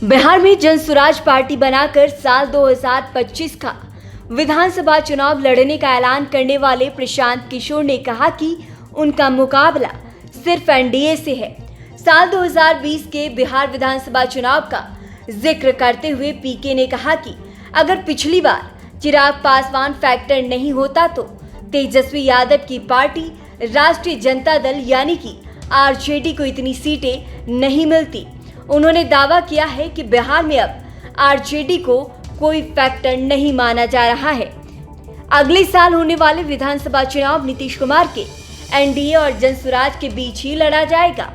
बिहार में जनसुराज पार्टी बनाकर साल 2025 का विधानसभा चुनाव लड़ने का ऐलान करने वाले प्रशांत किशोर ने कहा कि उनका मुकाबला सिर्फ एनडीए से है। साल 2020 के बिहार विधानसभा चुनाव का जिक्र करते हुए पीके ने कहा कि अगर पिछली बार चिराग पासवान फैक्टर नहीं होता तो तेजस्वी यादव की पार्टी राष्ट्रीय जनता दल यानी कि आरजेडी को इतनी सीटें नहीं मिलती। उन्होंने दावा किया है कि बिहार में अब आरजेडी को कोई फैक्टर नहीं माना जा रहा है। अगले साल होने वाले विधानसभा चुनाव नीतीश कुमार के एनडीए और जनसुराज के बीच ही लड़ा जाएगा।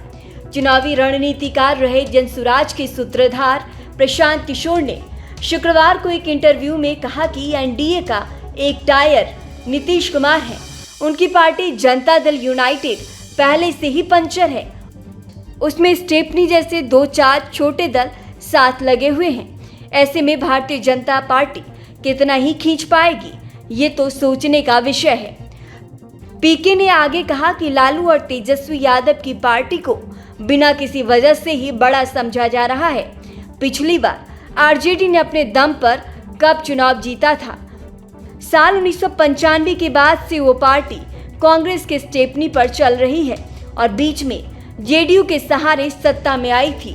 चुनावी रणनीतिकार रहे जनसुराज के सूत्रधार प्रशांत किशोर ने शुक्रवार को एक इंटरव्यू में कहा कि एनडीए का एक टायर नीतीश कुमार है। उनकी पार्टी जनता दल यूनाइटेड पहले से ही पंचर है। उसमें स्टेपनी जैसे 2-4 छोटे दल साथ लगे हुए हैं। ऐसे में भारतीय जनता पार्टी कितना ही खींच पाएगी, ये तो सोचने का विषय है। पीके ने आगे कहा कि लालू और तेजस्वी यादव की पार्टी को बिना किसी वजह से ही बड़ा समझा जा रहा है। पिछली बार आरजेडी ने अपने दम पर कब चुनाव जीता था। साल 1995 के बाद से वो पार्टी कांग्रेस के स्टेपनी पर चल रही है और बीच में जेडीयू के सहारे सत्ता में आई थी।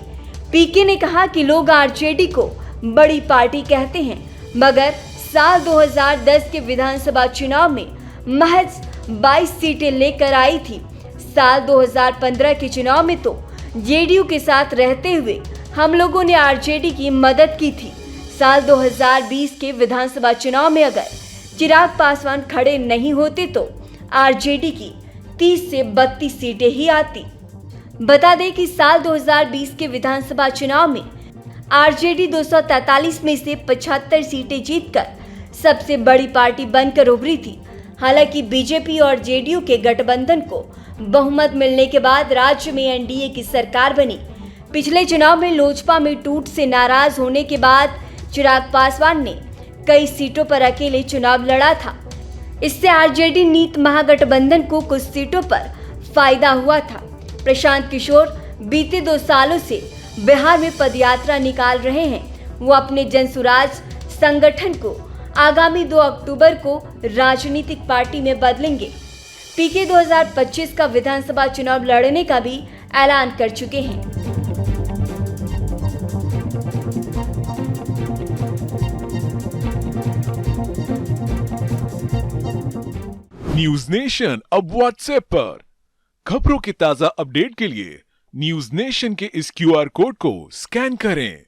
पीके ने कहा कि लोग आरजेडी को बड़ी पार्टी कहते हैं, मगर साल 2010 के विधानसभा चुनाव में महज 22 सीटें लेकर आई थी। साल 2015 के चुनाव में तो जेडीयू के साथ रहते हुए हम लोगों ने आरजेडी की मदद की थी। साल 2020 के विधानसभा चुनाव में अगर चिराग पासवान खड़े नहीं होते तो आरजेडी की 30 से 32 सीटें ही आती। बता दें कि साल 2020 के विधानसभा चुनाव में आरजेडी 243 में से 75 सीटें जीतकर सबसे बड़ी पार्टी बनकर उभरी थी। हालांकि बीजेपी और जेडीयू के गठबंधन को बहुमत मिलने के बाद राज्य में एनडीए की सरकार बनी। पिछले चुनाव में लोजपा में टूट से नाराज होने के बाद चिराग पासवान ने कई सीटों पर अकेले चुनाव लड़ा था। इससे आरजेडी नीत महागठबंधन को कुछ सीटों पर फायदा हुआ था। प्रशांत किशोर बीते 2 सालों से बिहार में पदयात्रा निकाल रहे हैं। वो अपने जनसुराज संगठन को आगामी 2 अक्टूबर को राजनीतिक पार्टी में बदलेंगे। पीके 2025 का विधानसभा चुनाव लड़ने का भी ऐलान कर चुके हैं। न्यूज नेशन अब व्हाट्सएप पर खबरों के ताजा अपडेट के लिए न्यूज नेशन के इस क्यूआर कोड को स्कैन करें।